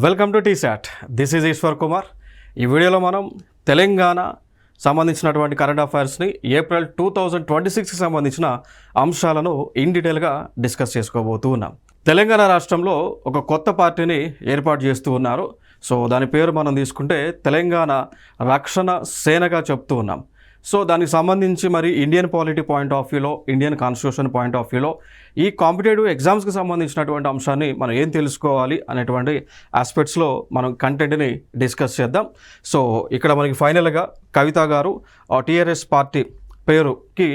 Welcome to T SAT. This is Eshwar Kumar. ఈ వీడియోలో మనం తెలంగాణ సంబంధించినటువంటి కరెంట్ అఫైర్స్ని ఏప్రిల్ 2026కి సంబంధించిన అంశాలను ఇన్ డీటెయిల్గా డిస్కస్ చేసుకోబోతూ ఉన్నాం. తెలంగాణ రాష్ట్రంలో ఒక కొత్త పార్టీని ఏర్పాటు చేస్తూ ఉన్నారు. సో దాని పేరు మనం తీసుకుంటే తెలంగాణ రక్షణ సేనగా చెప్తూ ఉన్నాం. సో దానికి సంబంధించి మరి ఇండియన్ పాలిటీ పాయింట్ ఆఫ్ వ్యూలో, ఇండియన్ కాన్స్టిట్యూషన్ పాయింట్ ఆఫ్ వ్యూలో ఈ కాంపిటేటివ్ ఎగ్జామ్స్కి సంబంధించినటువంటి అంశాన్ని మనం ఏం తెలుసుకోవాలి అనేటువంటి ఆస్పెక్ట్స్లో మనం కంటెంట్ని డిస్కస్ చేద్దాం. సో ఇక్కడ మనకి ఫైనల్గా కవిత గారు టీఆర్ఎస్ పార్టీ పేరుకి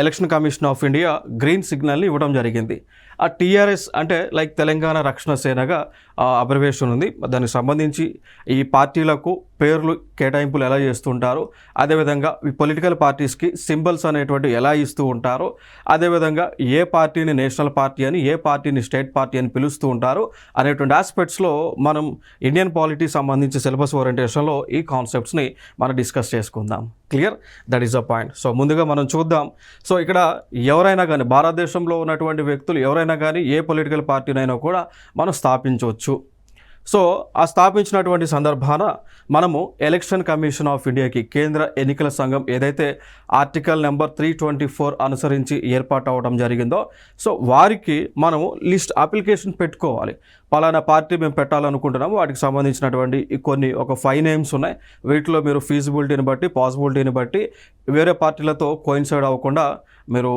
election commission of India green సిగ్నల్ని ఇవ్వడం జరిగింది. ఆ టీఆర్ఎస్ అంటే లైక్ తెలంగాణ రక్షణ సేనగా అబ్రివేషన్ ఉంది. దానికి సంబంధించి ఈ పార్టీలకు పేర్లు కేటాయింపులు ఎలా చేస్తుంటారు, అదేవిధంగా ఈ పొలిటికల్ పార్టీస్కి సింబల్స్ అనేటువంటి ఎలా ఇస్తూ ఉంటారో, అదేవిధంగా ఏ పార్టీని నేషనల్ పార్టీ అని, ఏ పార్టీని స్టేట్ పార్టీ అని పిలుస్తూ ఉంటారు అనేటువంటి ఆస్పెక్ట్స్లో మనం ఇండియన్ పాలిటీ సంబంధించి సిలబస్ ఓరియంటేషన్లో ఈ కాన్సెప్ట్స్ని మనం డిస్కస్ చేసుకుందాం. Clear? That is the point. So ముందుగా మనం చూద్దాం. సో ఇక్కడ ఎవరైనా కానీ భారతదేశంలో ఉన్నటువంటి వ్యక్తులు ఎవరైనా కానీ ఏ పొలిటికల్ పార్టీనైనా కూడా మనం స్థాపించవచ్చు. సో ఆ స్థాపించినటువంటి సందర్భాన మనము ఎలక్షన్ కమిషన్ ఆఫ్ ఇండియాకి, కేంద్ర ఎన్నికల సంఘం ఏదైతే ఆర్టికల్ నెంబర్ 324 అనుసరించి ఏర్పాటు అవ్వడం జరిగిందో, సో వారికి మనము లిస్ట్ అప్లికేషన్ పెట్టుకోవాలి. పలానా పార్టీ మేము పెట్టాలనుకుంటున్నాము, వాటికి సంబంధించినటువంటి కొన్ని ఒక 5 నేమ్స్ ఉన్నాయి. వీటిలో మీరు ఫీజిబిలిటీని బట్టి, పాసిబిలిటీని బట్టి వేరే పార్టీలతో కోయిన్సైడ్ అవ్వకుండా మీరు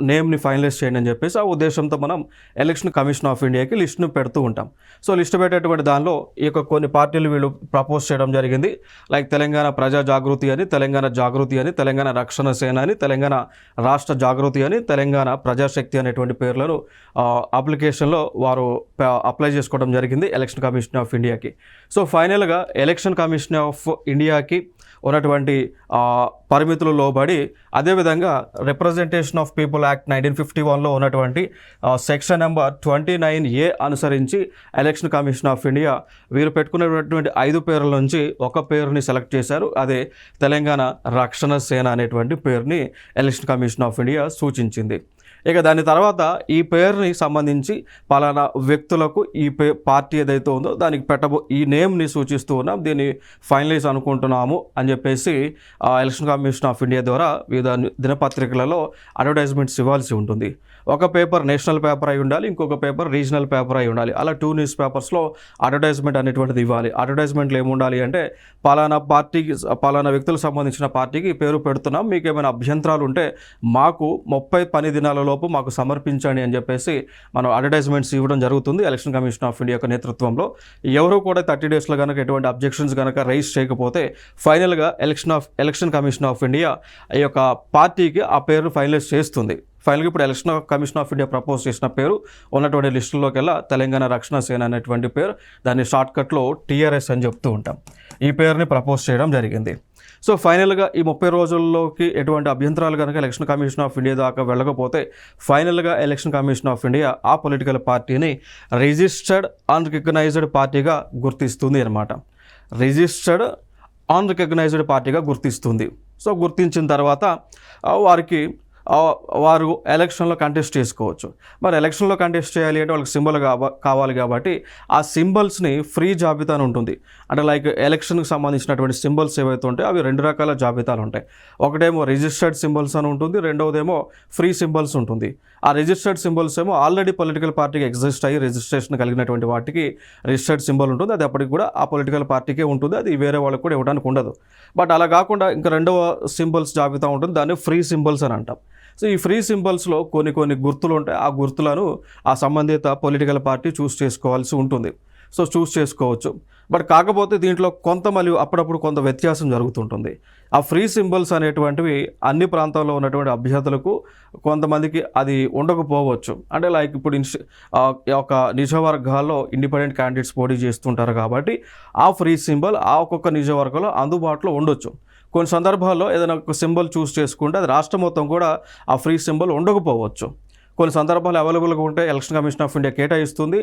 నేమ్ని ఫైనలైజ్ చేయండి అని చెప్పేసి ఆ ఉద్దేశంతో మనం ఎలక్షన్ కమిషన్ ఆఫ్ ఇండియాకి లిస్ట్ను పెడుతూ ఉంటాం. సో లిస్ట్ పెట్టేటువంటి దానిలో ఈ యొక్క కొన్ని పార్టీలు వీళ్ళు ప్రపోజ్ చేయడం జరిగింది. లైక్ తెలంగాణ ప్రజా జాగృతి అని, తెలంగాణ జాగృతి అని, తెలంగాణ రక్షణ సేన అని, తెలంగాణ రాష్ట్ర జాగృతి అని, తెలంగాణ ప్రజాశక్తి అనేటువంటి పేర్లను అప్లికేషన్లో వారు అప్లై చేసుకోవడం జరిగింది ఎలక్షన్ కమిషన్ ఆఫ్ ఇండియాకి. సో ఫైనల్గా ఎలక్షన్ కమిషన్ ఆఫ్ ఇండియాకి ఉన్నటువంటి పరిమితులు లోబడి, అదేవిధంగా రిప్రజెంటేషన్ ఆఫ్ పీపుల్ యాక్ట్ 1951లో ఉన్నటువంటి సెక్షన్ నెంబర్ 29A అనుసరించి ఎలక్షన్ కమిషన్ ఆఫ్ ఇండియా వీరు పెట్టుకున్నటువంటి 5 పేర్ల నుంచి ఒక పేరుని సెలెక్ట్ చేశారు. అదే తెలంగాణ రక్షణ సేన అనేటువంటి పేరుని ఎలక్షన్ కమిషన్ ఆఫ్ ఇండియా సూచించింది. ఇక దాని తర్వాత ఈ పేరుని సంబంధించి పలానా వ్యక్తులకు ఈ పార్టీ ఏదైతే ఉందో దానికి ఈ నేమ్ని సూచిస్తూ ఉన్నాం, దీన్ని ఫైనలైజ్ అనుకుంటున్నాము అని చెప్పేసి ఎలక్షన్ కమిషన్ ఆఫ్ ఇండియా ద్వారా వివిధ దినపత్రికలలో అడ్వర్టైజ్మెంట్స్ ఇవ్వాల్సి ఉంటుంది. ఒక పేపర్ నేషనల్ పేపర్ అయి ఉండాలి, ఇంకొక పేపర్ రీజనల్ పేపర్ అయి ఉండాలి. అలా 2 న్యూస్ పేపర్స్లో అడ్వర్టైజ్మెంట్ అనేటువంటిది ఇవ్వాలి. అడ్వర్టైజ్మెంట్లు ఏముండాలి అంటే, పలానా పార్టీకి, పలానా వ్యక్తులకు సంబంధించిన పార్టీకి పేరు పెడుతున్నాం, మీకు ఏమైనా అభ్యంతరాలు ఉంటే మాకు 30 పని దినాలలో మాకు సమర్పించండి అని చెప్పేసి మనం అడ్వర్టైజ్మెంట్స్ ఇవ్వడం జరుగుతుంది ఎలక్షన్ కమిషన్ ఆఫ్ ఇండియా యొక్క నేతృత్వంలో. ఎవరు కూడా 30 డేస్లో కనుక ఎటువంటి అబ్జెక్షన్స్ కనుక రైజ్ చేయకపోతే ఫైనల్గా ఎలక్షన్ కమిషన్ ఆఫ్ ఇండియా ఈ యొక్క పార్టీకి ఆ పేరు ఫైనలైజ్ చేస్తుంది. ఫైనల్గా ఇప్పుడు election commission of India propose చేసిన పేరు ఉన్నటువంటి లిస్టుల్లోకి వెళ్ళా తెలంగాణ రక్షణ సేన అనేటువంటి పేరు, దాన్ని షార్ట్కట్లో టీఆర్ఎస్ అని చెప్తూ ఉంటాం. ఈ పేరుని ప్రపోజ్ చేయడం జరిగింది. సో ఫైనల్గా ఈ 30 రోజుల్లోకి ఎటువంటి అభ్యంతరాలు కనుక ఎలక్షన్ కమిషన్ ఆఫ్ ఇండియా దాకా వెళ్ళకపోతే ఫైనల్గా ఎలక్షన్ కమిషన్ ఆఫ్ ఇండియా ఆ పొలిటికల్ పార్టీని రిజిస్టర్డ్ అన్రికగ్నైజ్డ్ పార్టీగా గుర్తిస్తుంది అనమాట. రిజిస్టర్డ్ అన్రికగ్నైజ్డ్ పార్టీగా గుర్తిస్తుంది. సో గుర్తించిన తర్వాత వారు ఎలక్షన్లో కంటెస్ట్ చేసుకోవచ్చు. మరి ఎలక్షన్లో కంటెస్ట్ చేయాలి అంటే వాళ్ళకి సింబల్ కావాలి కాబట్టి ఆ సింబల్స్ని ఫ్రీ జాబితా అని ఉంటుంది. అంటే లైక్ ఎలక్షన్కి సంబంధించినటువంటి సింబల్స్ ఏవైతే ఉంటాయో అవి 2 రకాల జాబితాలు ఉంటాయి. ఒకటేమో రిజిస్టర్డ్ సింబల్స్ అని ఉంటుంది, రెండవదేమో ఫ్రీ సింబల్స్ ఉంటుంది. ఆ రిజిస్టర్డ్ సింబల్స్ ఏమో ఆల్రెడీ పొలిటికల్ పార్టీకి ఎగ్జిస్ట్ అయ్యి రిజిస్ట్రేషన్ కలిగినటువంటి వాటికి రిజిస్టర్డ్ సింబల్ ఉంటుంది. అది అప్పటికి కూడా ఆ పొలిటికల్ పార్టీకే ఉంటుంది, అది వేరే వాళ్ళకి కూడా ఇవ్వడానికి ఉండదు. బట్ అలా కాకుండా ఇంకా రెండవ సింబల్స్ జాబితా ఉంటుంది, దాన్ని ఫ్రీ సింబల్స్ అని అంటాం. సో ఈ ఫ్రీ సింబల్స్లో కొన్ని గుర్తులు ఉంటాయి. ఆ గుర్తులను ఆ సంబంధిత పొలిటికల్ పార్టీ చూస్ చేసుకోవాల్సి ఉంటుంది. సో చూస్ చేసుకోవచ్చు. బట్ కాకపోతే దీంట్లో మళ్ళీ అప్పుడప్పుడు కొంత వ్యత్యాసం జరుగుతుంటుంది. ఆ ఫ్రీ సింబల్స్ అనేటువంటివి అన్ని ప్రాంతాల్లో ఉన్నటువంటి అభ్యర్థులకు కొంతమందికి అది ఉండకపోవచ్చు. అంటే లైక్ ఇప్పుడు ఒక నియోజకవర్గాల్లో ఇండిపెండెంట్ క్యాండిడేట్స్ పోటీ చేస్తుంటారు కాబట్టి ఆ ఫ్రీ సింబల్ ఆ ఒక్కొక్క నియోజకవర్గంలో అందుబాటులో ఉండొచ్చు. కొన్ని సందర్భాల్లో ఏదైనా ఒక సింబల్ చూస్ చేసుకుంటే అది రాష్ట్రం మొత్తం కూడా ఆ ఫ్రీ సింబల్ ఉండకపోవచ్చు. కొన్ని సందర్భాలు అవైలబుల్గా ఉంటే ఎలక్షన్ కమిషన్ ఆఫ్ ఇండియా కేటాయిస్తుంది,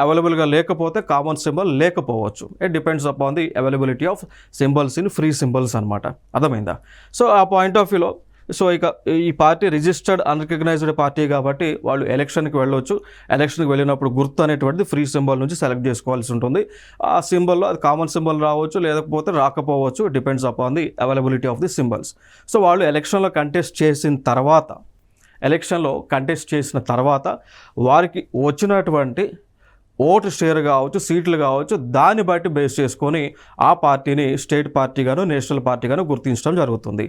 అవైలబుల్గా లేకపోతే కామన్ సింబల్ లేకపోవచ్చు. It depends upon the availability of symbols in free symbols అనమాట. అర్థమైందా? సో ఆ పాయింట్ ఆఫ్ వ్యూలో సో ఇక ఈ పార్టీ రిజిస్టర్డ్ అన్రికగ్నైజ్డ్ పార్టీ కాబట్టి వాళ్ళు ఎలక్షన్కి వెళ్ళవచ్చు. ఎలక్షన్కి వెళ్ళినప్పుడు గుర్తు అనేటువంటిది ఫ్రీ సింబల్ నుంచి సెలెక్ట్ చేసుకోవాల్సి ఉంటుంది. ఆ సింబల్లో అది కామన్ సింబల్ రావచ్చు, లేకపోతే రాకపోవచ్చు, depends upon the availability of the symbols. So వాళ్ళు ఎలక్షన్లో కంటెస్ట్ చేసిన తర్వాత వారికి వచ్చినటువంటి ఓటు షేర్ కావచ్చు, సీట్లు కావచ్చు, దాన్ని బట్టి బేస్ చేసుకొని ఆ పార్టీని స్టేట్ పార్టీగాను నేషనల్ పార్టీగాను గుర్తించడం జరుగుతుంది.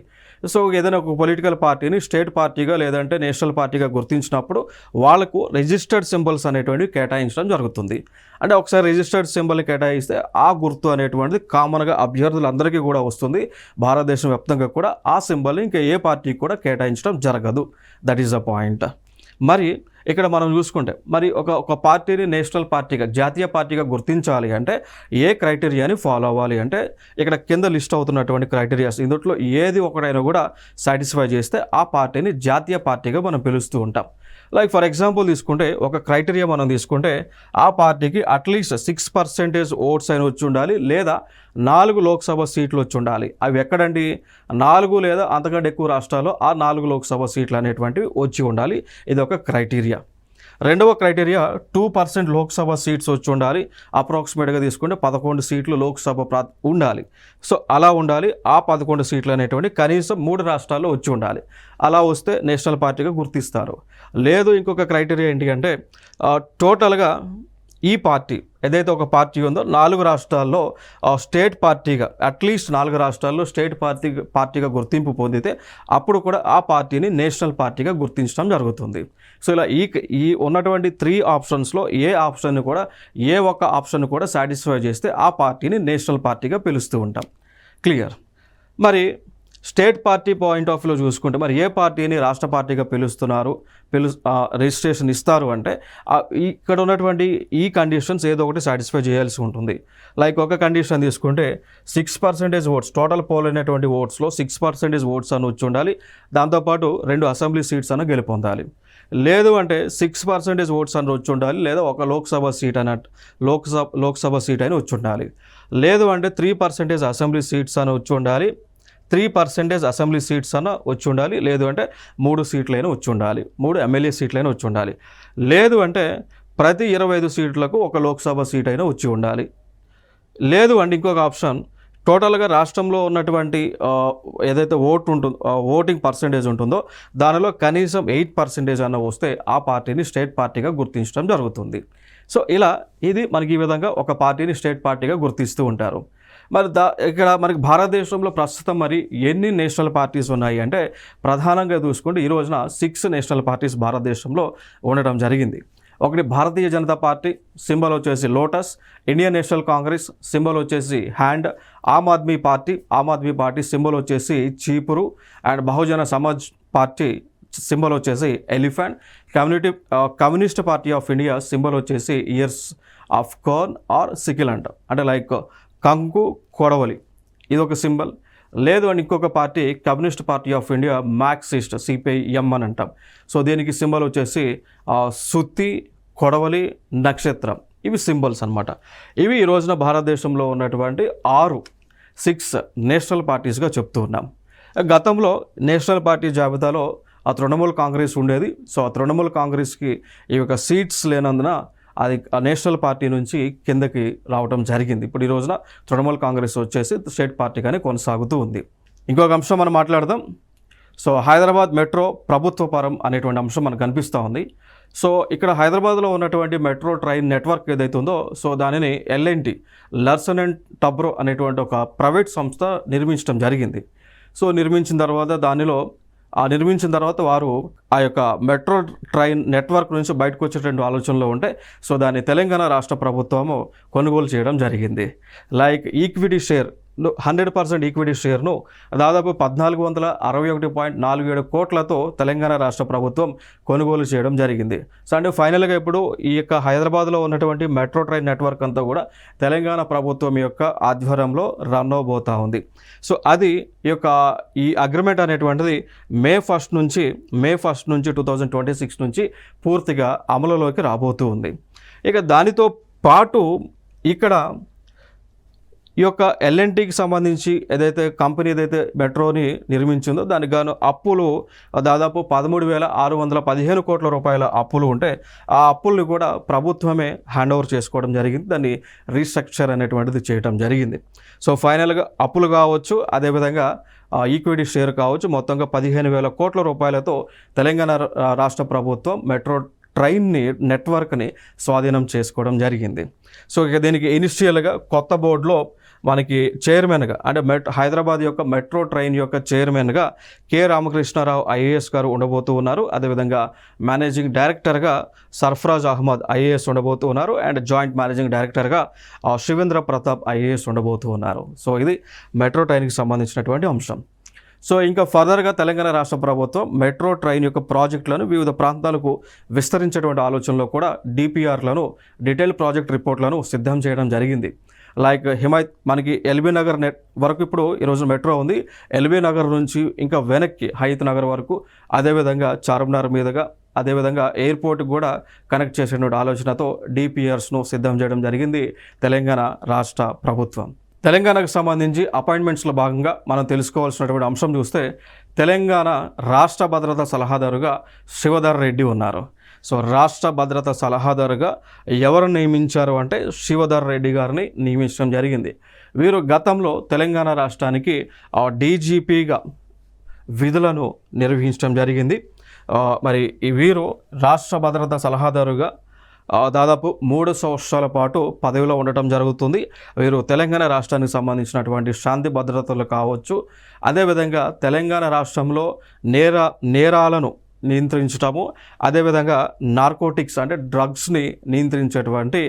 సో ఏదైనా ఒక పొలిటికల్ పార్టీని స్టేట్ పార్టీగా లేదంటే నేషనల్ పార్టీగా గుర్తించినప్పుడు వాళ్ళకు రిజిస్టర్డ్ సింబల్స్ అనేటువంటివి కేటాయించడం జరుగుతుంది. అంటే ఒకసారి రిజిస్టర్డ్ సింబల్ కేటాయిస్తే ఆ గుర్తు అనేటువంటిది కామన్గా అభ్యర్థులందరికీ కూడా వస్తుంది. భారతదేశం వ్యాప్తంగా కూడా ఆ సింబల్ని ఇంకా ఏ పార్టీకి కూడా కేటాయించడం జరగదు. That is the point. మరి ఇక్కడ మనం చూసుకుంటే మరి ఒక పార్టీని నేషనల్ పార్టీగా, జాతీయ పార్టీగా గుర్తించాలి అంటే ఏ క్రైటీరియాని ఫాలో అవ్వాలి అంటే ఇక్కడ కింద లిస్ట్ అవుతున్నటువంటి క్రైటీరియాస్ ఇందులో ఏది ఒకటైనా కూడా సాటిస్ఫై చేస్తే ఆ పార్టీని జాతీయ పార్టీగా మనం పిలుస్తూ ఉంటాం. లైక్ ఫర్ ఎగ్జాంపుల్ తీసుకుంటే ఒక క్రైటీరియా మనం తీసుకుంటే ఆ పార్టీకి అట్లీస్ట్ 6% ఓట్స్ అయినా వచ్చి ఉండాలి, లేదా 4 లోక్సభ సీట్లు వచ్చి ఉండాలి. అవి ఎక్కడండి? 4 లేదా అంతకంటే ఎక్కువ రాష్ట్రాల్లో ఆ 4 లోక్సభ సీట్లు అనేటువంటివి వచ్చి ఉండాలి. ఇది ఒక క్రైటీరియా. రెండవ క్రైటీరియా 2% లోక్సభ సీట్స్ వచ్చి ఉండాలి. అప్రాక్సిమేట్గా తీసుకుంటే 11 సీట్లు లోక్సభ ఉండాలి. సో అలా ఉండాలి. ఆ 11 సీట్లు అనేటువంటి కనీసం 3 రాష్ట్రాల్లో వచ్చి ఉండాలి. అలా వస్తే నేషనల్ పార్టీగా గుర్తిస్తారు. లేదు ఇంకొక క్రైటీరియా ఏంటి అంటే టోటల్గా ఈ పార్టీ ఏదైతే ఒక పార్టీ ఉందో 4 రాష్ట్రాల్లో స్టేట్ పార్టీగా, అట్లీస్ట్ 4 రాష్ట్రాల్లో స్టేట్ పార్టీగా గుర్తింపు పొందితే అప్పుడు కూడా ఆ పార్టీని నేషనల్ పార్టీగా గుర్తించడం జరుగుతుంది. సో ఇలా ఈ ఉన్నటువంటి 3 ఆప్షన్స్లో ఏ ఒక్క ఆప్షన్ కూడా సాటిస్ఫై చేస్తే ఆ పార్టీని నేషనల్ పార్టీగా పిలుస్తూ ఉంటాం. క్లియర్. మరి స్టేట్ పార్టీ పాయింట్ ఆఫ్ వ్యూలో చూసుకుంటే మరి ఏ పార్టీని రాష్ట్ర పార్టీగా రిజిస్ట్రేషన్ ఇస్తారు అంటే ఇక్కడ ఉన్నటువంటి ఈ కండిషన్స్ ఏదో ఒకటి సాటిస్ఫై చేయాల్సి ఉంటుంది. లైక్ ఒక కండిషన్ తీసుకుంటే 6% ఓట్స్, టోటల్ పోల్ అయినటువంటి ఓట్స్లో 6% ఓట్స్ అని వచ్చి ఉండాలి. దాంతోపాటు 2 అసెంబ్లీ సీట్స్ అని గెలుపొందాలి. లేదు అంటే 6% ఓట్స్ అని వచ్చి ఉండాలి, లేదా ఒక లోక్సభ సీట్ అని వచ్చి ఉండాలి. లేదు అంటే 3% అసెంబ్లీ సీట్స్ అని వచ్చి ఉండాలి, 3% అసెంబ్లీ సీట్స్ అన్న వచ్చి ఉండాలి. లేదు అంటే 3 సీట్లైనా వచ్చి ఉండాలి, 3 ఎమ్మెల్యే సీట్లైనా వచ్చి ఉండాలి. లేదు అంటే ప్రతి 25 సీట్లకు ఒక లోక్సభ సీట్ అయినా వచ్చి ఉండాలి. లేదు అంటే ఇంకొక ఆప్షన్, టోటల్గా రాష్ట్రంలో ఉన్నటువంటి ఏదైతే ఓటింగ్ పర్సంటేజ్ ఉంటుందో దానిలో కనీసం 8% అన్న వస్తే ఆ పార్టీని స్టేట్ పార్టీగా గుర్తించడం జరుగుతుంది. సో ఇలా ఇది మనకి ఈ విధంగా ఒక పార్టీని స్టేట్ పార్టీగా గుర్తిస్తూ ఉంటారు. మరి ఇక్కడ మనకి భారతదేశంలో ప్రస్తుతం మరి ఎన్ని నేషనల్ పార్టీస్ ఉన్నాయి అంటే ప్రధానంగా చూసుకుంటే ఈ రోజున 6 నేషనల్ పార్టీస్ భారతదేశంలో ఉండడం జరిగింది. ఒకటి భారతీయ జనతా పార్టీ, సింబల్ వచ్చేసి lotus. Indian National Congress, symbol వచ్చేసి hand. Aam Aadmi party symbol వచ్చేసి చీపురు. And Bahujan Samaj party symbol వచ్చేసి elephant. Communist party of India symbol వచ్చేసి ears of corn or sickle అంటే లైక్ కంకు, కొడవలి, ఇది ఒక సింబల్. లేదు అని ఇంకొక party communist party of India Marxist, CPIM అని అంటాం. సో దీనికి సింబల్ వచ్చేసి సుత్తి, కొడవలి, నక్షత్రం. ఇవి సింబల్స్ అనమాట. ఇవి ఈ రోజున భారతదేశంలో ఉన్నటువంటి 6 నేషనల్ పార్టీస్గా చెప్తూ ఉన్నాం. గతంలో నేషనల్ పార్టీ జాబితాలో తృణమూల్ కాంగ్రెస్ ఉండేది. సో ఆ తృణమూల్ కాంగ్రెస్కి ఈ యొక్క సీట్స్ లేనందున అది నేషనల్ పార్టీ నుంచి కిందకి రావడం జరిగింది. ఇప్పుడు ఈ రోజున తృణమూల్ కాంగ్రెస్ వచ్చేసి స్టేట్ పార్టీగానే కొనసాగుతూ ఉంది. ఇంకొక అంశం మనం మాట్లాడదాం. సో హైదరాబాద్ మెట్రో ప్రభుత్వపరం అనేటువంటి అంశం మనకు కనిపిస్తూ ఉంది. సో ఇక్కడ హైదరాబాద్లో ఉన్నటువంటి మెట్రో ట్రైన్ నెట్వర్క్ ఏదైతే ఉందో సో దానిని L&T, లర్సన్ అండ్ టబ్రో అనేటువంటి ఒక ప్రైవేట్ సంస్థ నిర్మించడం జరిగింది. సో నిర్మించిన తర్వాత వారు ఆ యొక్క మెట్రో ట్రైన్ నెట్వర్క్ నుంచి బయటకు వచ్చేటువంటి ఆలోచనలో ఉంటే సో దాన్ని తెలంగాణ రాష్ట్ర ప్రభుత్వము కొనుగోలు చేయడం జరిగింది. లైక్ ఈక్విటీ షేర్ 100% ఈక్విటీ షేర్ను దాదాపు 1461.47 కోట్లతో తెలంగాణ రాష్ట్ర ప్రభుత్వం కొనుగోలు చేయడం జరిగింది. సో అంటే ఫైనల్గా ఇప్పుడు ఈ యొక్క హైదరాబాద్లో ఉన్నటువంటి మెట్రో ట్రైన్ నెట్వర్క్ అంతా కూడా తెలంగాణ ప్రభుత్వం యొక్క ఆధ్వర్యంలో రన్ అవబోతూ ఉంది. సో అది ఈ అగ్రిమెంట్ అనేటువంటిది మే 1 నుంచి 2026 నుంచి పూర్తిగా అమలులోకి రాబోతూ ఉంది. ఇక దానితో పాటు ఇక్కడ ఈ యొక్క ఎల్ఎన్టీకి సంబంధించి ఏదైతే కంపెనీ ఏదైతే మెట్రోని నిర్మించిందో దానికి గాను అప్పులు దాదాపు 13,615 కోట్ల రూపాయల అప్పులు ఉంటే ఆ అప్పుల్ని కూడా ప్రభుత్వమే హ్యాండ్ ఓవర్ చేసుకోవడం జరిగింది. దాన్ని రీస్ట్రక్చర్ అనేటువంటిది చేయడం జరిగింది. సో ఫైనల్గా అప్పులు కావచ్చు, అదేవిధంగా ఈక్విటీ షేర్ కావచ్చు, మొత్తంగా 15,000 కోట్ల రూపాయలతో తెలంగాణ రాష్ట్ర ప్రభుత్వం మెట్రో ట్రైన్ని నెట్వర్క్ని స్వాధీనం చేసుకోవడం జరిగింది. సో ఇక దీనికి ఇనిషియల్గా కొత్త బోర్డులో మనకి చైర్మన్గా అంటే హైదరాబాద్ యొక్క మెట్రో ట్రైన్ యొక్క చైర్మన్గా కె రామకృష్ణారావు ఐఏఎస్ గారు ఉండబోతూ ఉన్నారు. అదేవిధంగా మేనేజింగ్ డైరెక్టర్గా సర్ఫరాజ్ అహ్మద్ ఐఏఎస్ ఉండబోతూ ఉన్నారు. అండ్ జాయింట్ మేనేజింగ్ డైరెక్టర్గా శివేంద్ర ప్రతాప్ ఐఏఎస్ ఉండబోతూ ఉన్నారు. సో ఇది మెట్రో ట్రైన్కి సంబంధించినటువంటి అంశం. సో ఇంకా ఫర్దర్గా తెలంగాణ రాష్ట్ర ప్రభుత్వం మెట్రో ట్రైన్ యొక్క ప్రాజెక్టులను వివిధ ప్రాంతాలకు విస్తరించేటువంటి ఆలోచనలో కూడా డిపిఆర్లను డీటెయిల్ ప్రాజెక్ట్ రిపోర్ట్లను సిద్ధం చేయడం జరిగింది. లైక్ హిమాయత్ మనకి ఎల్బీ నగర్ నెట్ వరకు ఇప్పుడు ఈరోజు మెట్రో ఉంది. ఎల్బీ నగర్ నుంచి ఇంకా వెనక్కి హయత్ నగర్ వరకు, అదేవిధంగా చార్మినార్ మీదుగా, అదేవిధంగా ఎయిర్పోర్ట్కి కూడా కనెక్ట్ చేసేటువంటి ఆలోచనతో డిపిఆర్స్ను సిద్ధం చేయడం జరిగింది తెలంగాణ రాష్ట్ర ప్రభుత్వం. తెలంగాణకు సంబంధించి అపాయింట్మెంట్స్లో భాగంగా మనం తెలుసుకోవాల్సినటువంటి అంశం చూస్తే తెలంగాణ రాష్ట్ర భద్రతా సలహాదారుగా శివధర్ రెడ్డి ఉన్నారు. సో రాష్ట్ర భద్రతా సలహాదారుగా ఎవరు నియమించారు అంటే శివధర్ రెడ్డి గారిని నియమించడం జరిగింది. వీరు గతంలో తెలంగాణ రాష్ట్రానికి డీజీపీగా విధులను నిర్వహించడం జరిగింది. మరి వీరు రాష్ట్ర భద్రతా సలహాదారుగా దాదాపు 3 సంవత్సరాల పాటు పదవిలో ఉండటం జరుగుతుంది. వీరు తెలంగాణ రాష్ట్రానికి సంబంధించినటువంటి శాంతి భద్రతలు కావచ్చు, అదేవిధంగా తెలంగాణ రాష్ట్రంలో నేరాలను నియంత్రించటము, అదేవిధంగా నార్కోటిక్స్ అంటే డ్రగ్స్ని నియంత్రించేటువంటి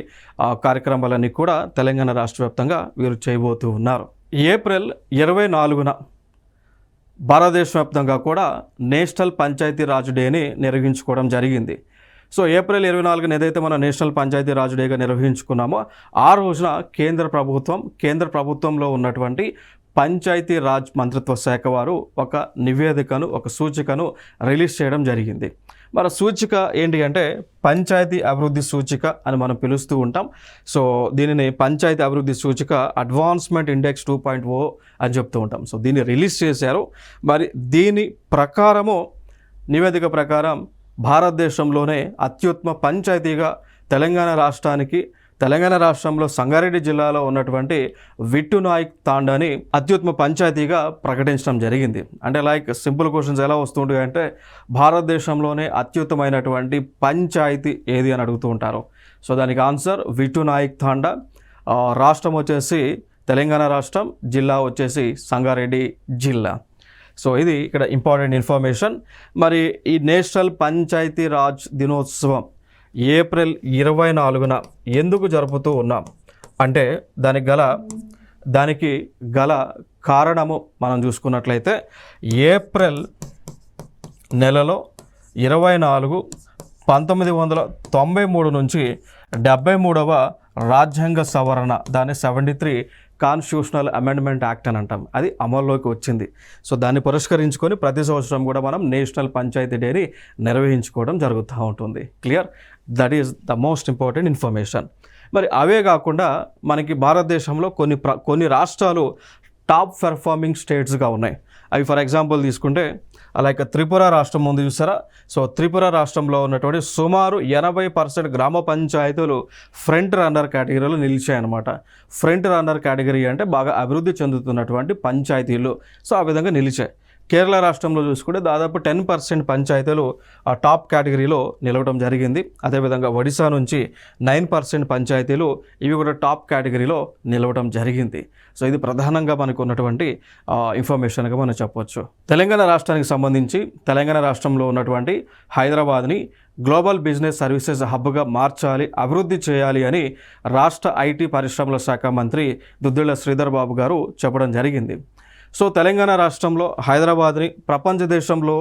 కార్యక్రమాలన్నీ కూడా తెలంగాణ రాష్ట్ర వ్యాప్తంగా వీరు చేయబోతూ ఉన్నారు. ఏప్రిల్ 24న భారతదేశ వ్యాప్తంగా కూడా నేషనల్ పంచాయతీరాజ్ డేని నిర్వహించుకోవడం జరిగింది. సో ఏప్రిల్ 24న ఏదైతే మనం నేషనల్ పంచాయతీరాజ్ డేగా నిర్వహించుకున్నామో ఆ రోజున కేంద్ర ప్రభుత్వంలో ఉన్నటువంటి పంచాయతీరాజ్ మంత్రిత్వ శాఖ వారు ఒక నివేదికను, ఒక సూచికను రిలీజ్ చేయడం జరిగింది. మరి సూచిక ఏంటి అంటే పంచాయతీ అభివృద్ధి సూచిక అని మనం పిలుస్తూ ఉంటాం. సో దీనిని పంచాయతీ అభివృద్ధి సూచిక అడ్వాన్స్మెంట్ ఇండెక్స్ 2.0 అని చెప్తూ ఉంటాం. సో దీన్ని రిలీజ్ చేశారు. మరి దీని ప్రకారము, నివేదిక ప్రకారం భారతదేశంలోనే అత్యుత్తమ పంచాయతీగా తెలంగాణ రాష్ట్రంలో సంగారెడ్డి జిల్లాలో ఉన్నటువంటి విట్టునాయక్ తాండాని అత్యుత్తమ పంచాయతీగా ప్రకటించడం జరిగింది. అంటే లైక్ సింపుల్ క్వశ్చన్స్ ఎలా వస్తుంటాయి అంటే భారతదేశంలోనే అత్యుత్తమైనటువంటి పంచాయతీ ఏది అని అడుగుతూ ఉంటారు. సో దానికి ఆన్సర్ విట్టునాయక్ తాండా. రాష్ట్రం వచ్చేసి తెలంగాణ రాష్ట్రం, జిల్లా వచ్చేసి సంగారెడ్డి జిల్లా. సో ఇది ఇక్కడ ఇంపార్టెంట్ ఇన్ఫర్మేషన్. మరి ఈ నేషనల్ పంచాయతీరాజ్ దినోత్సవం ఏప్రిల్ 24న ఎందుకు జరుపుతూ ఉన్నాం అంటే దానికి గల కారణము మనం చూసుకున్నట్లయితే ఏప్రిల్ నెలలో 24 1993 నుంచి 73వ రాజ్యాంగ సవరణ, దాన్ని 73 కాన్స్టిట్యూషనల్ అమెండ్మెంట్ యాక్ట్ అని అంటాం, అది అమల్లోకి వచ్చింది. సో దాన్ని పురస్కరించుకొని ప్రతి సంవత్సరం కూడా మనం నేషనల్ పంచాయతీ డేని నిర్వహించుకోవడం జరుగుతూ ఉంటుంది. Clear? That is the most important information. మరి అవే కాకుండా మనకి భారతదేశంలో కొన్ని రాష్ట్రాలు టాప్ పెర్ఫార్మింగ్ స్టేట్స్గా ఉన్నాయి. అవి ఫర్ ఎగ్జాంపుల్ తీసుకుంటే లైక్ త్రిపుర రాష్ట్రం ముందు చూసారా. సో త్రిపుర రాష్ట్రంలో ఉన్నటువంటి సుమారు 80% గ్రామ పంచాయతీలు ఫ్రంట్ రన్నర్ కేటగిరీలో నిలిచాయన్నమాట. ఫ్రంట్ రన్నర్ కేటగిరీ అంటే బాగా అభివృద్ధి చెందుతున్నటువంటి పంచాయతీలు. సో ఆ విధంగా నిలిచాయి. కేరళ రాష్ట్రంలో చూసుకుంటే దాదాపు 10% పంచాయతీలు ఆ టాప్ కేటగిరీలో నిలవడం జరిగింది. అదేవిధంగా ఒడిశా నుంచి 9% పంచాయతీలు ఇవి కూడా టాప్ కేటగిరీలో నిలవడం జరిగింది. సో ఇది ప్రధానంగా మనకు ఉన్నటువంటి ఇన్ఫర్మేషన్గా మనం చెప్పవచ్చు. తెలంగాణ రాష్ట్రానికి సంబంధించి తెలంగాణ రాష్ట్రంలో ఉన్నటువంటి హైదరాబాద్ని గ్లోబల్ బిజినెస్ సర్వీసెస్ హబ్గా మార్చాలి, అభివృద్ధి చేయాలి అని రాష్ట్ర ఐటీ పరిశ్రమల శాఖ మంత్రి దుద్దిళ్ల శ్రీధర్ బాబు గారు చెప్పడం జరిగింది. సో తెలంగాణ రాష్ట్రంలో హైదరాబాద్ని ప్రపంచ దేశంలో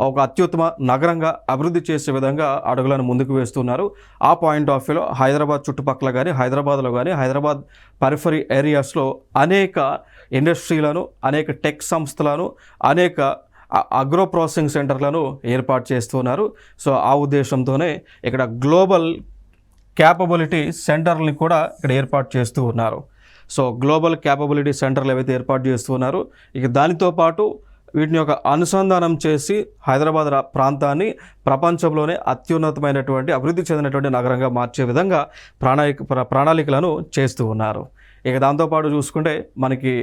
ఒక అత్యుత్తమ నగరంగా అభివృద్ధి చేసే విధంగా అడుగులను ముందుకు వేస్తున్నారు. ఆ పాయింట్ ఆఫ్ వ్యూలో హైదరాబాద్ చుట్టుపక్కల కానీ హైదరాబాద్లో కానీ హైదరాబాద్ పరిఫరీ ఏరియాస్లో అనేక ఇండస్ట్రీలను, అనేక టెక్ సంస్థలను, అనేక అగ్రో ప్రాసెసింగ్ సెంటర్లను ఏర్పాటు చేస్తున్నారు. సో ఆ ఉద్దేశంతోనే ఇక్కడ గ్లోబల్ క్యాపబిలిటీ సెంటర్ని కూడా ఇక్కడ ఏర్పాటు చేస్తూ ఉన్నారు. సో గ్లోబల్ క్యాపబిలిటీ సెంటర్లు ఏవైతే ఏర్పాటు చేస్తున్నారు, ఇక దానితో పాటు వీటిని ఒక అనుసంధానం చేసి హైదరాబాద్ ప్రాంతాన్ని ప్రపంచంలోనే అత్యున్నతమైనటువంటి అభివృద్ధి చెందినటువంటి నగరంగా మార్చే విధంగా ప్రణాళికలను చేస్తూ ఉన్నారు. ఇక దాంతోపాటు చూసుకుంటే మనకి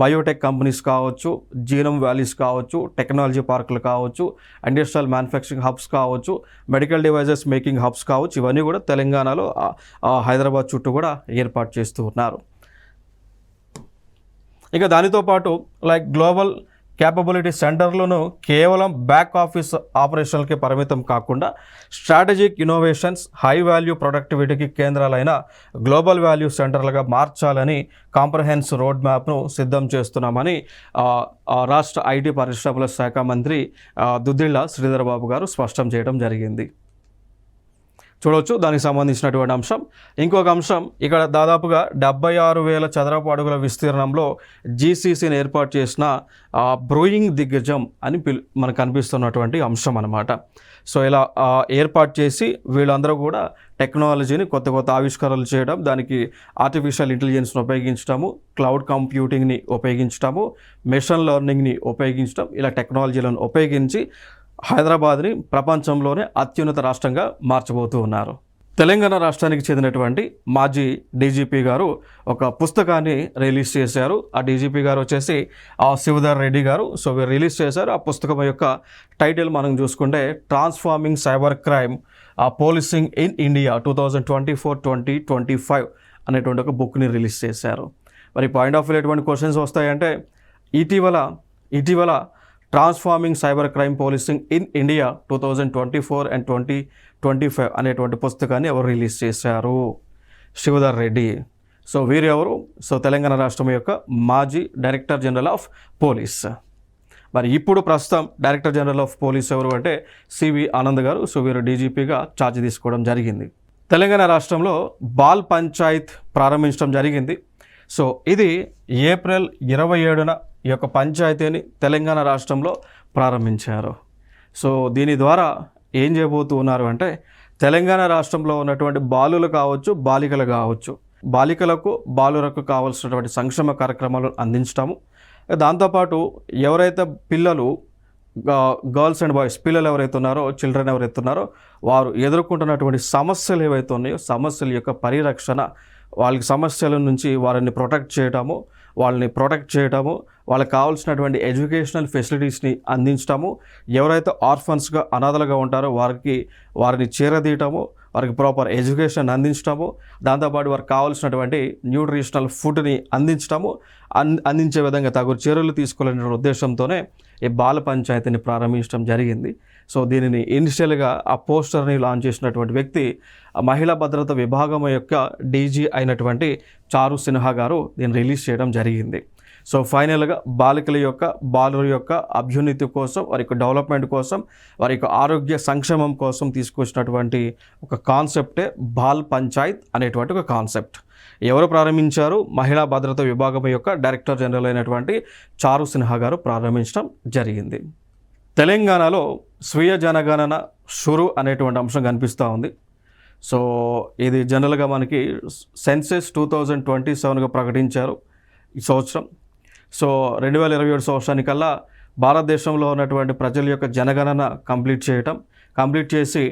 బయోటెక్ కంపెనీస్ కావచ్చు, జీనోమ్ వ్యాలీస్ కావచ్చు, టెక్నాలజీ పార్కులు కావచ్చు, ఇండస్ట్రియల్ మ్యానుఫ్యాక్చరింగ్ హబ్స్ కావచ్చు, మెడికల్ డివైజెస్ మేకింగ్ హబ్స్ కావచ్చు, ఇవన్నీ కూడా తెలంగాణలో హైదరాబాద్ చుట్టూ కూడా ఏర్పాటు చేస్తూ ఉన్నారు. ఇక దానితో పాటు లైక్ గ్లోబల్ క్యాపబిలిటీ సెంటర్లను కేవలం బ్యాక్ ఆఫీస్ ఆపరేషన్లకి పరిమితం కాకుండా స్ట్రాటజిక్ ఇన్నోవేషన్స్, హై వాల్యూ ప్రొడక్టివిటీకి కేంద్రాలైన గ్లోబల్ వాల్యూ సెంటర్లుగా మార్చాలని కాంప్రహెన్స్ రోడ్ మ్యాప్ను సిద్ధం చేస్తున్నామని రాష్ట్ర ఐటీ పరిశ్రమల శాఖ మంత్రి దుద్దిళ్ల శ్రీధర్ బాబు గారు స్పష్టం చేయడం జరిగింది. చూడవచ్చు దానికి సంబంధించినటువంటి అంశం. ఇంకొక అంశం, ఇక్కడ దాదాపుగా 76,000 చదరపు అడుగుల విస్తీర్ణంలో జీసీసీని ఏర్పాటు చేసిన బ్రూయింగ్ దిగ్గజం అని మనకు కనిపిస్తున్నటువంటి అంశం అన్నమాట. సో ఇలా ఏర్పాటు చేసి వీళ్ళందరూ కూడా టెక్నాలజీని కొత్త కొత్త ఆవిష్కరణలు చేయడం, దానికి ఆర్టిఫిషియల్ ఇంటెలిజెన్స్ని ఉపయోగించడము, క్లౌడ్ కంప్యూటింగ్ని ఉపయోగించడము, మెషిన్ లెర్నింగ్ని ఉపయోగించడం, ఇలా టెక్నాలజీలను ఉపయోగించి హైదరాబాద్ని ప్రపంచంలోనే అత్యున్నత రాష్ట్రంగా మార్చబోతూ ఉన్నారు. తెలంగాణ రాష్ట్రానికి చెందినటువంటి మాజీ డీజీపీ గారు ఒక పుస్తకాన్ని రిలీజ్ చేశారు. ఆ డీజీపీ గారు వచ్చేసి శివధర్ రెడ్డి గారు. సో వీరు రిలీజ్ చేశారు. ఆ పుస్తకం యొక్క టైటిల్ మనం చూసుకుంటే transforming cyber crime policing in India 2024-2025 అనేటువంటి ఒక బుక్ని రిలీజ్ చేశారు. మరి పాయింట్ ఆఫ్ వ్యూ ఎటువంటి క్వశ్చన్స్ వస్తాయంటే, ఇటీవల transforming cyber crime policing in India 2024 and 2025 అనేటువంటి పుస్తకాన్ని ఎవరు రిలీజ్ చేశారు? శివధర్ రెడ్డి. సో వీరు ఎవరు? సో తెలంగాణ రాష్ట్రం యొక్క మాజీ డైరెక్టర్ జనరల్ ఆఫ్ పోలీస్. మరి ఇప్పుడు ప్రస్తుతం డైరెక్టర్ జనరల్ ఆఫ్ పోలీస్ ఎవరు అంటే సివి ఆనంద్ గారు. సో వీరు డీజీపీగా ఛార్జ్ తీసుకోవడం జరిగింది. తెలంగాణ రాష్ట్రంలో బాల్ పంచాయత్ ప్రారంభించడం జరిగింది. సో ఇది ఏప్రిల్ 27న ఈ యొక్క పంచాయతీని తెలంగాణ రాష్ట్రంలో ప్రారంభించారు. సో దీని ద్వారా ఏం చేయబోతూ ఉన్నారు అంటే, తెలంగాణ రాష్ట్రంలో ఉన్నటువంటి బాలులు కావచ్చు, బాలికలు కావచ్చు, బాలికలకు బాలులకు కావాల్సినటువంటి సంక్షేమ కార్యక్రమాలు అందించడము, దాంతోపాటు ఎవరైతే పిల్లలు గర్ల్స్ అండ్ బాయ్స్ పిల్లలు ఎవరైతే ఉన్నారో, చిల్డ్రన్ ఎవరైతే ఉన్నారో వారు ఎదుర్కొంటున్నటువంటి సమస్యలు ఏవైతే ఉన్నాయో సమస్యల యొక్క పరిరక్షణ, వాళ్ళకి సమస్యల నుంచి వారిని ప్రొటెక్ట్ చేయటము, వాళ్ళకి కావాల్సినటువంటి ఎడ్యుకేషనల్ ఫెసిలిటీస్ని అందించడము, ఎవరైతే ఆర్ఫన్స్గా అనాథలుగా ఉంటారో వారిని చేరదీయటము, వారికి ప్రాపర్ ఎడ్యుకేషన్ అందించడము, దాంతోపాటు వారికి కావాల్సినటువంటి న్యూట్రిషనల్ ఫుడ్ని అందించే విధంగా తగు చర్యలు తీసుకోవాలనే ఉద్దేశంతోనే ఈ బాల పంచాయతీని ప్రారంభించడం జరిగింది. సో దీనిని ఇనిషియల్గా ఆ పోస్టర్ని లాంచ్ చేసినటువంటి వ్యక్తి మహిళా భద్రత విభాగం యొక్క డీజీ అయినటువంటి చారు సిన్హా గారు దీన్ని రిలీజ్ చేయడం జరిగింది. సో ఫైనల్గా బాలుర యొక్క అభ్యున్నతి కోసం, వారి యొక్క డెవలప్మెంట్ కోసం, వారి యొక్క ఆరోగ్య సంక్షేమం కోసం తీసుకొచ్చినటువంటి ఒక కాన్సెప్టే బాల్ పంచాయత్ అనేటువంటి ఒక కాన్సెప్ట్. ఎవరు ప్రారంభించారు? మహిళా భద్రత విభాగం యొక్క డైరెక్టర్ జనరల్ అయినటువంటి చారు సిన్హా గారు ప్రారంభించడం జరిగింది. తెలంగాణలో స్వీయ జనగణన షురు అనేటువంటి అంశం కనిపిస్తూ ఉంది. సో ఇది జనరల్గా మనకి సెన్సెస్ 2027గా ప్రకటించారు ఈ సంవత్సరం. సో 2027 సంవత్సరానికల్లా భారతదేశంలో ఉన్నటువంటి ప్రజల యొక్క జనగణన కంప్లీట్ చేసి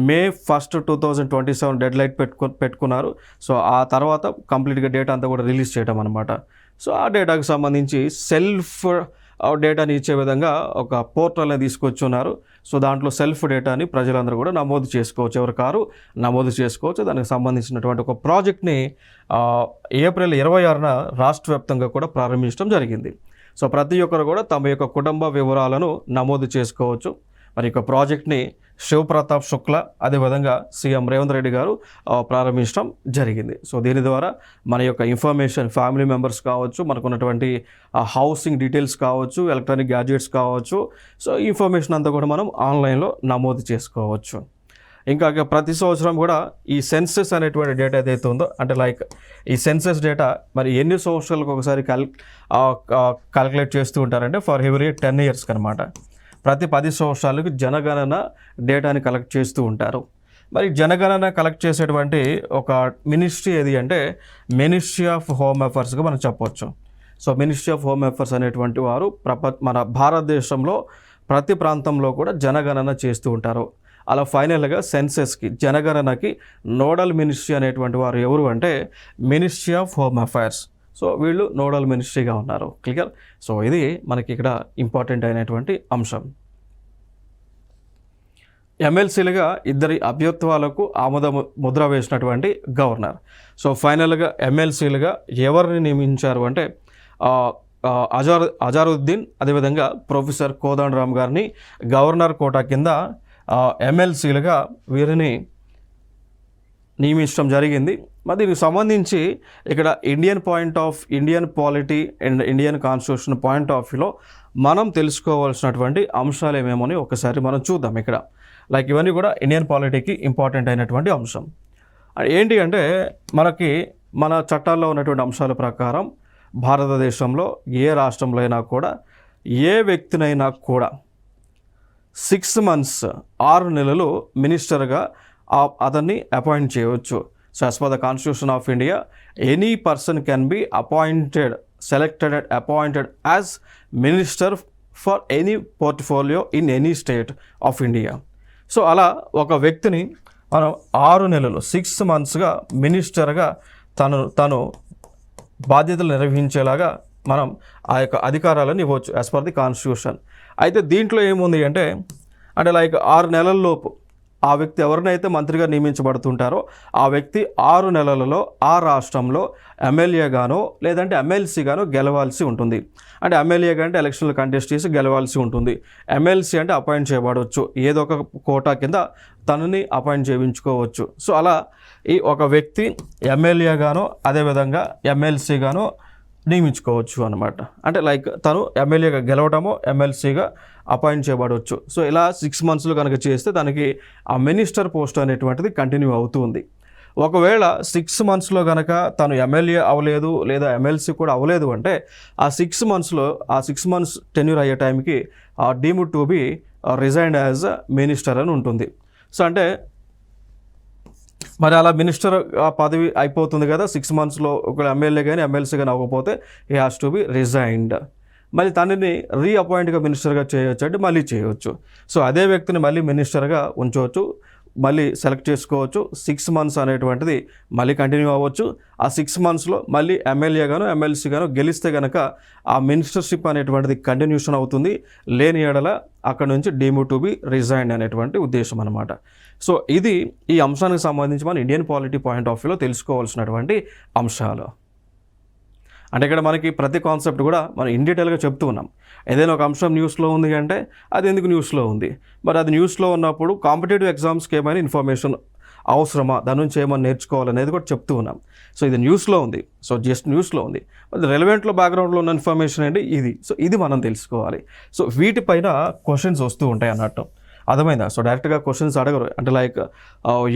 May 1st, 2027 డెడ్ లైట్ పెట్టుకున్నారు. సో ఆ తర్వాత కంప్లీట్గా డేటా అంతా కూడా రిలీజ్ చేయడం అనమాట. సో ఆ డేటాకు సంబంధించి సెల్ఫ్ డేటాని ఇచ్చే విధంగా ఒక పోర్టల్ని తీసుకొచ్చున్నారు. సో దాంట్లో సెల్ఫ్ డేటాని ప్రజలందరూ కూడా నమోదు చేసుకోవచ్చు, ఎవరు కారు నమోదు చేసుకోవచ్చు. దానికి సంబంధించినటువంటి ఒక ప్రాజెక్ట్ని ఏప్రిల్ 26న రాష్ట్ర వ్యాప్తంగా కూడా ప్రారంభించడం జరిగింది. సో ప్రతి ఒక్కరు కూడా తమ యొక్క కుటుంబ వివరాలను నమోదు చేసుకోవచ్చు. మరి యొక్క ప్రాజెక్ట్ని శివప్రతాప్ శుక్లా అదేవిధంగా సీఎం రేవంత్ రెడ్డి గారు ప్రారంభించడం జరిగింది. సో దీని ద్వారా మన యొక్క ఇన్ఫర్మేషన్, ఫ్యామిలీ మెంబర్స్ కావచ్చు, మనకున్నటువంటి హౌసింగ్ డీటెయిల్స్ కావచ్చు, ఎలక్ట్రానిక్ గ్యాడ్జెట్స్ కావచ్చు, సో ఈ ఇన్ఫర్మేషన్ అంతా కూడా మనం ఆన్లైన్లో నమోదు చేసుకోవచ్చు. ఇంకా ప్రతి సంవత్సరం కూడా ఈ సెన్సెస్ అనేటువంటి డేటా ఏదైతే ఉందో, అంటే లైక్ ఈ సెన్సెస్ డేటా మరి ఎన్ని సంవత్సరాలకు ఒకసారి క్యాలిక్యులేట్ చేస్తూ ఉంటారంటే ఫర్ ఎవ్రీ 10 years అనమాట. ప్రతి 10 సంవత్సరాలకు జనగణన డేటాని కలెక్ట్ చేస్తూ ఉంటారు. మరి జనగణన కలెక్ట్ చేసేటువంటి ఒక మినిస్ట్రీ ఏది అంటే మినిస్ట్రీ ఆఫ్ హోమ్ అఫైర్స్గా మనం చెప్పవచ్చు. So ministry of home affairs అనేటువంటి వారు మన భారతదేశంలో ప్రతి ప్రాంతంలో కూడా జనగణన చేస్తూ ఉంటారు. అలా ఫైనల్గా సెన్సెస్కి జనగణనకి నోడల్ మినిస్ట్రీ అనేటువంటి వారు ఎవరు అంటే ministry of home affairs. So వీళ్ళు నోడల్ మినిస్ట్రీగా ఉన్నారు. క్లియర్. సో ఇది మనకి ఇక్కడ ఇంపార్టెంట్ అయినటువంటి అంశం. ఎమ్మెల్సీలుగా ఇద్దరి అభ్యర్థులకు ఆమోద ముద్ర వేసినటువంటి గవర్నర్. సో ఫైనల్గా ఎమ్మెల్సీలుగా ఎవరిని నియమించారు అంటే అజారుద్దీన్, అదేవిధంగా ప్రొఫెసర్ కోదండరామ్ గారిని గవర్నర్ కోటా కింద ఎమ్మెల్సీలుగా వీరిని నియమించడం జరిగింది. మరి దీనికి సంబంధించి ఇక్కడ Indian polity and Indian constitution point of వ్యూలో మనం తెలుసుకోవాల్సినటువంటి అంశాలు ఏమేమని ఒకసారి మనం చూద్దాం. ఇక్కడ లైక్ ఇవన్నీ కూడా ఇండియన్ పాలిటీకి ఇంపార్టెంట్ అయినటువంటి అంశం. ఏంటి అంటే మనకి మన చట్టాల్లో ఉన్నటువంటి అంశాల ప్రకారం భారతదేశంలో ఏ రాష్ట్రంలో అయినా కూడా ఏ వ్యక్తినైనా కూడా 6 months 6 నెలలు మినిస్టర్గా అతన్ని అపాయింట్ చేయవచ్చు. So as per the constitution of India any person can be selected and appointed as minister for any portfolio in any state of India. So అలా ఒక వ్యక్తిని మనం 6 నెలలు 6 monthsగా మినిస్టర్గా తను బాధ్యతలు నిర్వహించేలాగా మనం ఆ యొక్క అధికారాలను ఇవ్వచ్చు యాజ్ పర్ ది కాన్స్టిట్యూషన్. అయితే దీంట్లో ఏముంది అంటే లైక్ 6 నెలల్లోపు ఆ వ్యక్తి ఎవరినైతే మంత్రిగా నియమించబడుతుంటారో ఆ వ్యక్తి 6 నెలలలో ఆ రాష్ట్రంలో ఎమ్మెల్యేగానో లేదంటే ఎమ్మెల్సీగానో గెలవాల్సి ఉంటుంది. అంటే ఎమ్మెల్యేగా అంటే ఎలక్షన్లు కంటెస్ట్ చేసి గెలవాల్సి ఉంటుంది. ఎమ్మెల్సీ అంటే అపాయింట్ చేయబడవచ్చు, ఏదో ఒక కోటా కింద తనని అపాయింట్ చేయించుకోవచ్చు. సో అలా ఈ ఒక వ్యక్తి ఎమ్మెల్యేగానో అదేవిధంగా ఎమ్మెల్సీగానో నియమించుకోవచ్చు అనమాట. అంటే లైక్ తను ఎమ్మెల్యేగా గెలవడమో ఎమ్మెల్సీగా అపాయింట్ చేయబడవచ్చు. సో ఇలా 6 monthsలో కనుక చేస్తే తనకి ఆ మినిస్టర్ పోస్ట్ అనేటువంటిది కంటిన్యూ అవుతుంది. ఒకవేళ 6 monthsలో కనుక తను ఎమ్మెల్యే అవ్వలేదు లేదా ఎమ్మెల్సీ కూడా అవ్వలేదు అంటే ఆ 6 months టెన్యూర్ అయ్యే టైంకి deemed to be resigned as minister అని ఉంటుంది. సో అంటే మరి అలా మినిస్టర్ పదవి అయిపోతుంది కదా 6 monthsలో. ఒక ఎమ్మెల్యే కానీ ఎమ్మెల్సీ కానీ అవ్వకపోతే he has to be resigned. మళ్ళీ తనని రీఅపాయింట్గా మినిస్టర్గా చేయవచ్చు అంటే మళ్ళీ చేయవచ్చు. సో అదే వ్యక్తిని మళ్ళీ మినిస్టర్గా ఉంచవచ్చు, మళ్ళీ సెలెక్ట్ చేసుకోవచ్చు. 6 months అనేటువంటిది మళ్ళీ కంటిన్యూ అవ్వచ్చు. ఆ 6 monthsలో మళ్ళీ ఎమ్మెల్యేగాను ఎమ్మెల్సీగాను గెలిస్తే కనుక ఆ మినిస్టర్షిప్ అనేటువంటిది కంటిన్యూషన్ అవుతుంది. లేని ఎడల అక్కడ నుంచి డీమ్డ్ టు బి రిజైన్ అనేటువంటి ఉద్దేశం అనమాట. సో ఇది ఈ అంశానికి సంబంధించి మన ఇండియన్ పాలిటీ పాయింట్ ఆఫ్ వ్యూలో తెలుసుకోవాల్సినటువంటి అంశాలు. అంటే ఇక్కడ మనకి ప్రతి కాన్సెప్ట్ కూడా మనం ఇన్ డీటెయిల్గా చెప్తూ ఉన్నాం. ఏదైనా ఒక అంశం న్యూస్లో ఉంది అంటే అది ఎందుకు న్యూస్లో ఉంది, మరి అది న్యూస్లో ఉన్నప్పుడు కాంపిటేటివ్ ఎగ్జామ్స్కి ఏమైనా ఇన్ఫర్మేషన్ అవసరమా, దాని నుంచి ఏమైనా నేర్చుకోవాలనేది కూడా చెప్తూ ఉన్నాం. సో ఇది న్యూస్లో ఉంది, సో జస్ట్ న్యూస్లో ఉంది. మరి రెలవెంట్లో బ్యాక్గ్రౌండ్లో ఉన్న ఇన్ఫర్మేషన్ ఏంటి ఇది. సో ఇది మనం తెలుసుకోవాలి. సో వీటిపైన క్వశ్చన్స్ వస్తూ ఉంటాయి అన్నట్టు, అర్థమైందా. సో డైరెక్ట్గా క్వశ్చన్స్ అడగరు. అంటే లైక్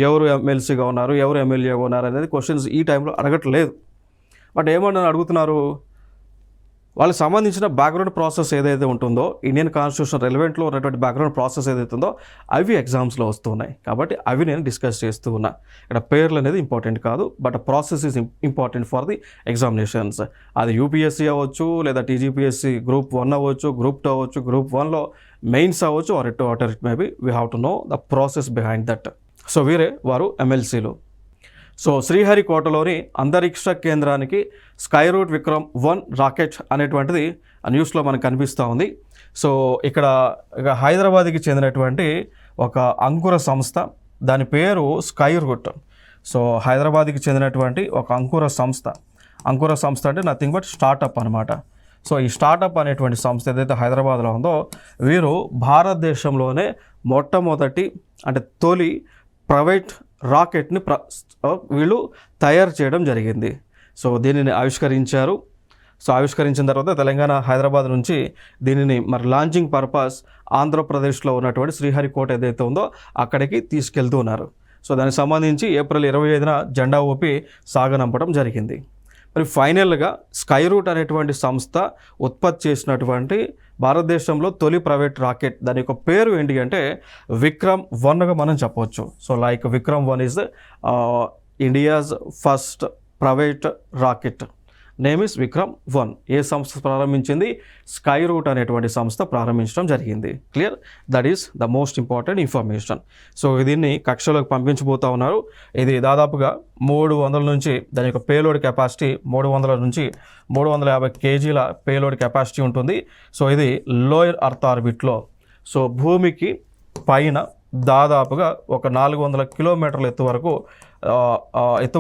ఎవరు ఎమ్మెల్సీగా ఉన్నారు, ఎవరు ఎమ్మెల్యేగా ఉన్నారు అనేది క్వశ్చన్స్ ఈ టైంలో అడగట్లేదు. బట్ ఏమన్నా అడుగుతున్నారు, వాళ్ళకి సంబంధించిన బ్యాక్గ్రౌండ్ ప్రాసెస్ ఏదైతే ఉంటుందో ఇండియన్ కాన్స్టిట్యూషన్ రెలవెంట్లో ఉన్నటువంటి బ్యాక్గ్రౌండ్ ప్రాసెస్ ఏదైతే ఉందో అవి ఎగ్జామ్స్లో వస్తున్నాయి. కాబట్టి అవి నేను డిస్కస్ చేస్తూ ఉన్నా. ఇక్కడ పేర్లు అనేది ఇంపార్టెంట్ కాదు, but process is important for the examinations. అది యూపీఎస్సీ అవ్వచ్చు, లేదా టీజీపీఎస్సీ Group 1 అవ్వచ్చు, Group 2 అవ్వచ్చు, Group 1లో మెయిన్స్ అవ్వచ్చు, or it may be we have to know the process behind that. So వారు ఎమ్మెల్సీలు. సో శ్రీహరికోటలోని అంతరిక్ష కేంద్రానికి స్కైరూట్ విక్రమ్ 1 రాకెట్ అనేటువంటిది న్యూస్లో మనకు కనిపిస్తూ ఉంది. సో ఇక్కడ హైదరాబాద్కి చెందినటువంటి ఒక అంకుర సంస్థ, దాని పేరు స్కైరూట్. సో హైదరాబాద్కి చెందినటువంటి ఒక అంకుర సంస్థ అంటే నథింగ్ బట్ స్టార్టప్ అనమాట. సో ఈ స్టార్టప్ అనేటువంటి సంస్థ ఏదైతే హైదరాబాద్లో ఉందో వీరు భారతదేశంలోనే మొట్టమొదటి అంటే తొలి ప్రైవేట్ రాకెట్ని వీళ్ళు తయారు చేయడం జరిగింది. సో దీనిని ఆవిష్కరించారు. సో ఆవిష్కరించిన తర్వాత తెలంగాణ హైదరాబాద్ నుంచి దీనిని మరి లాంచింగ్ పర్పస్ ఆంధ్రప్రదేశ్లో ఉన్నటువంటి శ్రీహరికోట ఏదైతే ఉందో అక్కడికి తీసుకెళ్తూ ఉన్నారు. సో దానికి సంబంధించి ఏప్రిల్ 25న జెండా ఊపి సాగనంపడం జరిగింది. మరి ఫైనల్గా స్కైరూట్ అనేటువంటి సంస్థ ఉత్పత్తి చేసినటువంటి భారతదేశంలో తొలి ప్రైవేట్ రాకెట్ దాని యొక్క పేరు ఏంటి అంటే విక్రమ్-1గా మనం చెప్పవచ్చు. So like Vikram one is India's first private rocket. Name is Vikram one. ఏ సంస్థ ప్రారంభించింది? స్కై రూట్ అనేటువంటి సంస్థ ప్రారంభించడం జరిగింది. Clear? That is the most important information. So దీన్ని కక్షలోకి పంపించబోతా ఉన్నారు. ఇది దాదాపుగా 300 నుంచి దాని యొక్క పేలోడ్ కెపాసిటీ 300 నుంచి 350 కేజీల పేలోడ్ కెపాసిటీ ఉంటుంది. సో ఇది లోయర్ అర్త్ ఆర్బిట్లో, సో భూమికి పైన దాదాపుగా ఒక 400 కిలోమీటర్ల ఎత్తు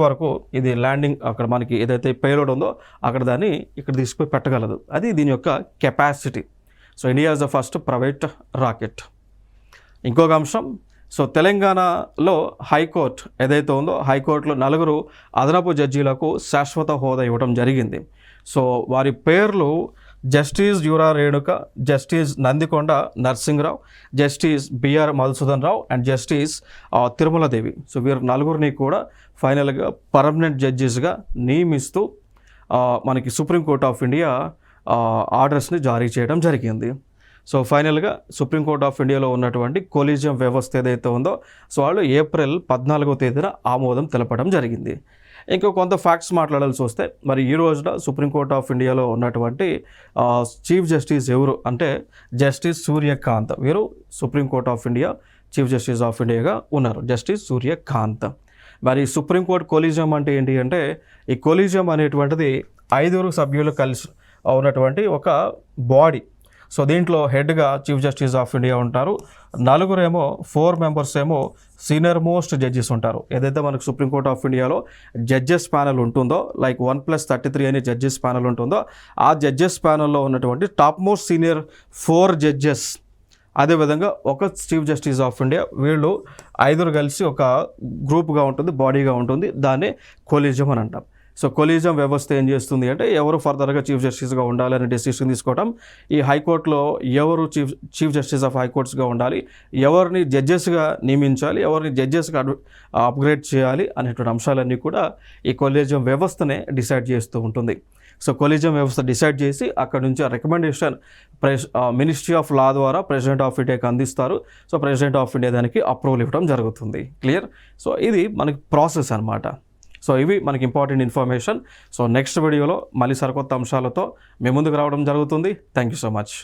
వరకు ఇది ల్యాండింగ్, అక్కడ మనకి ఏదైతే పేలోడ్ ఉందో అక్కడ దాన్ని ఇక్కడ తీసుకుపోయి పెట్టగలదు. అది దీని యొక్క capacity. So India is the first private rocket. ఇంకొక అంశం, సో తెలంగాణలో హైకోర్టు ఏదైతే ఉందో హైకోర్టులో 4 అదనపు జడ్జీలకు శాశ్వత హోదా ఇవ్వడం జరిగింది. సో వారి పేర్లు justice Yura Renuka, justice Nandikonda Narasimharao, justice BR Madhusudan Rao and justice Tirumaladevi. So వీరు 4 కూడా ఫైనల్గా పర్మనెంట్ జడ్జెస్గా నియమిస్తూ మనకి సుప్రీంకోర్ట్ ఆఫ్ ఇండియా ఆర్డర్స్ని జారీ చేయడం జరిగింది. సో ఫైనల్గా సుప్రీంకోర్ట్ ఆఫ్ ఇండియాలో ఉన్నటువంటి కొలీజియం వ్యవస్థ ఏదైతే ఉందో సో వాళ్ళు ఏప్రిల్ 14వ తేదీన ఆమోదం తెలపడం జరిగింది. ఇంకా కొంత ఫ్యాక్ట్స్ మాట్లాడాల్సి వస్తే, మరి ఈ రోజున సుప్రీంకోర్ట్ ఆఫ్ ఇండియాలో ఉన్నటువంటి చీఫ్ జస్టిస్ ఎవరు అంటే జస్టిస్ సూర్యకాంత్. వీరు supreme court of India chief justice of ఇండియాగా ఉన్నారు, జస్టిస్ సూర్యకాంత్. మరి సుప్రీంకోర్టు కొలీజియం అంటే ఏంటి అంటే ఈ కొలీజియం అనేటువంటిది 5 సభ్యులు కలిసి ఉన్నటువంటి ఒక బాడీ. సో దీంట్లో హెడ్గా చీఫ్ జస్టిస్ ఆఫ్ ఇండియా ఉంటారు, 4 మెంబర్స్ ఏమో సీనియర్ మోస్ట్ జడ్జెస్ ఉంటారు. ఏదైతే మనకు సుప్రీంకోర్ట్ ఆఫ్ ఇండియాలో జడ్జెస్ ప్యానెల్ ఉంటుందో, లైక్ 1+33 అనే జడ్జెస్ ప్యానెల్ ఉంటుందో, ఆ జడ్జెస్ ప్యానెల్లో ఉన్నటువంటి టాప్ మోస్ట్ సీనియర్ 4 జడ్జెస్, అదేవిధంగా ఒక చీఫ్ జస్టిస్ ఆఫ్ ఇండియా, వీళ్ళు 5 కలిసి ఒక గ్రూప్గా ఉంటుంది, బాడీగా ఉంటుంది. దాన్నే కొలీజియం అని అంటాం. సో కొలీజియం వ్యవస్థ ఏం చేస్తుంది అంటే ఎవరు ఫర్దర్గా చీఫ్ జస్టిస్గా ఉండాలని డెసిషన్ తీసుకోవడం, ఈ హైకోర్టులో ఎవరు చీఫ్ జస్టిస్ ఆఫ్ హైకోర్ట్స్గా ఉండాలి, ఎవరిని జడ్జెస్గా నియమించాలి, ఎవరిని జడ్జెస్గా అప్గ్రేడ్ చేయాలి అనేటువంటి అంశాలన్నీ కూడా ఈ కొలీజియం వ్యవస్థనే డిసైడ్ చేస్తూ ఉంటుంది. సో కొలీజియం వ్యవస్థ డిసైడ్ చేసి అక్కడ నుంచి ఆ రికమెండేషన్ మినిస్ట్రీ ఆఫ్ లా ద్వారా ప్రెసిడెంట్ ఆఫ్ ఇండియాకి అందిస్తారు. సో ప్రెసిడెంట్ ఆఫ్ ఇండియా దానికి అప్రూవల్ ఇవ్వడం జరుగుతుంది. క్లియర్? సో ఇది మనకి ప్రాసెస్ అనమాట. సో ఇవి మనకి ఇంపార్టెంట్ ఇన్ఫర్మేషన్. సో నెక్స్ట్ వీడియోలో మళ్ళీ సరికొత్త అంశాలతో మీ ముందుకు రావడం జరుగుతుంది. Thank you so much.